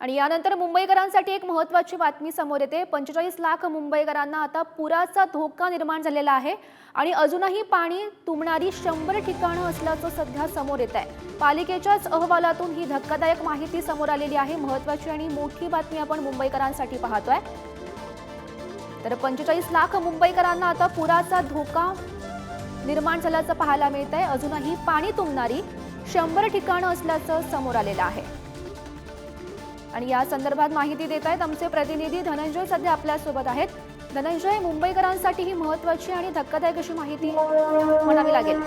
आणि यानंतर मुंबईकरांसाठी एक महत्त्वाची बातमी समोर येते। 45 लाख मुंबईकरांना आता पुराचा धोका निर्माण झालेला आहे आणि अजूनही पाणी तुंबणारी 100 ठिकाणं असल्याचं सध्या समोर येत आहे। पालिकेच्याच अहवालातून ही धक्कादायक माहिती समोर आलेली आहे। महत्त्वाची आणि मोठी बातमी आपण मुंबईकरांसाठी पाहतोय। तर 45 लाख मुंबईकरांना आता पुराचा धोका निर्माण झाल्याचं पाहायला मिळतंय। अजूनही पाणी तुंबणारी 100 ठिकाणं असल्याचं समोर आलेलं आहे। आणि या संदर्भात माहिती देत आहेत आमचे प्रतिनिधी धनंजय सध्या आपल्या सोबत आहेत। धनंजय, मुंबईकरांसाठी ही महत्त्वाची आणि धक्कादायक अशी माहिती म्हणावी लागेल।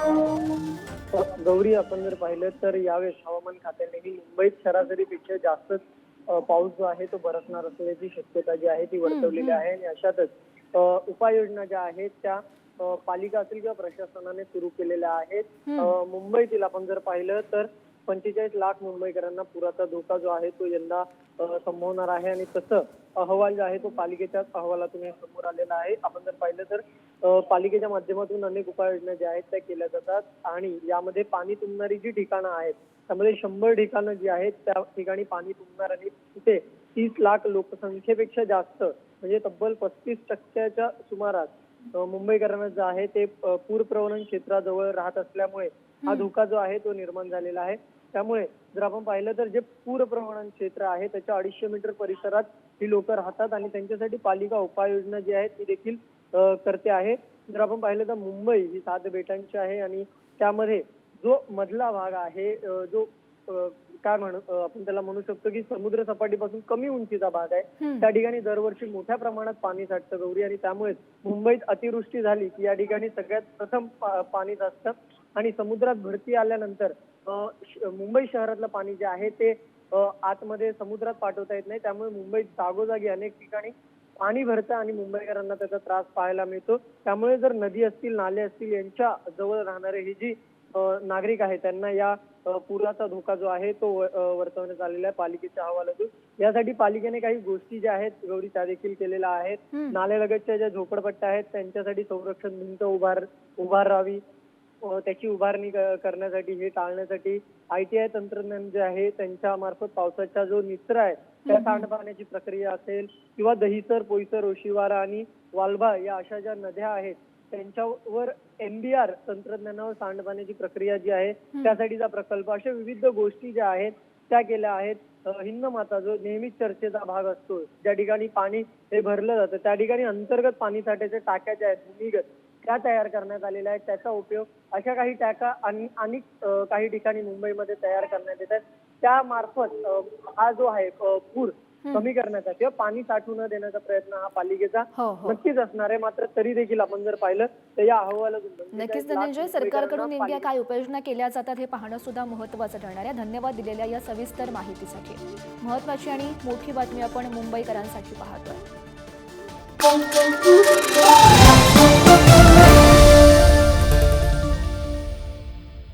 गौरी, आपण जर पाहिलं तर यावेळेस हवामान खात्यानेही मुंबईत सरासरीपेक्षा जास्त पाऊस जो आहे तो बरसणार असल्याची शक्यता जी आहे ती वर्तवलेली आहे। आणि अशातच उपाययोजना ज्या आहेत त्या पालिका असेल किंवा प्रशासनाने सुरू केलेल्या आहेत। मुंबईतील आपण जर पाहिलं तर 45 लाख मुंबईकरांना पुराचा धोका जो आहे तो यंदा संभवणार आहे आणि तसं अहवाल जो आहे तो पालिकेच्याच अहवालातून समोर आलेला आहे। आपण जर पाहिलं तर पालिकेच्या माध्यमातून अनेक उपाययोजना ज्या आहेत त्या केल्या जातात आणि यामध्ये पाणी तुंबणारी जी ठिकाणं आहेत त्यामध्ये 100 ठिकाणं जी आहेत त्या ठिकाणी पाणी तुंबणार आणि तिथे 30 लाख लोकसंख्येपेक्षा जास्त म्हणजे तब्बल 35% सुमारास मुंबईकरांना जे आहे ते पूरप्रवण क्षेत्राजवळ राहत असल्यामुळे हा धोका जो आहे तो निर्माण झालेला आहे। त्यामुळे जर आपण पाहिलं तर जे पूरप्रवण क्षेत्र आहे त्याच्या 250 मीटर परिसरात ही लोक राहतात आणि त्यांच्यासाठी पालिका उपाययोजना जी आहे ती देखील करते आहे। जर आपण पाहिलं तर मुंबई ही 7 बेटांची आहे आणि त्यामध्ये जो मधला भाग आहे जो काय आपण त्याला म्हणू शकतो की समुद्र सपाटीपासून कमी उंचीचा भाग आहे त्या ठिकाणी दरवर्षी मोठ्या प्रमाणात पाणी साठतं गौरी। आणि त्यामुळे मुंबईत अतिवृष्टी झाली की या ठिकाणी सगळ्यात प्रथम पाणी साचतं आणि समुद्रात भरती आल्यानंतर मुंबई शहरातलं पाणी जे आहे ते आतमध्ये समुद्रात पाठवता येत नाही। त्यामुळे मुंबईत जागोजागी अनेक ठिकाणी पाणी भरतं आणि मुंबईकरांना त्याचा त्रास पाहायला मिळतो। त्यामुळे जर नदी असतील, नाले असतील यांच्या जवळ राहणारे ही जी नागरिक आहेत त्यांना या पुराचा धोका जो आहे तो वर्तवण्यात आलेला आहे पालिकेच्या अहवालातून। यासाठी पालिकेने काही गोष्टी ज्या आहेत गौरी त्या देखील केलेल्या आहेत। नालेलगतच्या ज्या झोपडपट्ट्या आहेत त्यांच्यासाठी संरक्षण भिंत उभारावी, त्याची उभारणी करण्यासाठी हे टाळण्यासाठी ITI तंत्रज्ञान जे आहे त्यांच्या मार्फत पावसाचा जो निचरा आहे त्या सांडपाण्याची प्रक्रिया असेल किंवा दहिसर, पोईसर, ओशिवारा आणि वाल्बा या अशा ज्या नद्या आहेत त्यांच्यावर MBR तंत्रज्ञानावर सांडपाण्याची प्रक्रिया जी आहे त्यासाठीचा प्रकल्प, अशा विविध गोष्टी ज्या आहेत त्या केल्या आहेत। हिंदमाता जो नेहमीच चर्चेचा भाग असतो, ज्या ठिकाणी पाणी हे भरलं जातं त्या ठिकाणी अंतर्गत पाणी साठ्याच्या टाक्या ज्या आहेत भूमिगत त्या तयार करण्यात आलेल्या आहेत। त्याचा उपयोग अशा काही टाक्या आणि काही ठिकाणी मुंबईमध्ये तयार करण्यात येतात। त्या मार्फत हा जो आहे पूर कमी करण्याचा किंवा पाणी साठवून न देण्याचा प्रयत्न हा पालिकेचा नक्कीच असणार आहे। मात्र तरी देखील आपण जर पाहिलं तर या अहवालातून नक्कीच धनंजय, सरकारकडून नेमक्या काय उपाययोजना केल्या जातात हे पाहणं सुद्धा महत्त्वाचं ठरणार आहे। धन्यवाद दिलेल्या या सविस्तर माहितीसाठी। महत्त्वाची आणि मोठी बातमी आपण मुंबईकरांसाठी पाहतोय।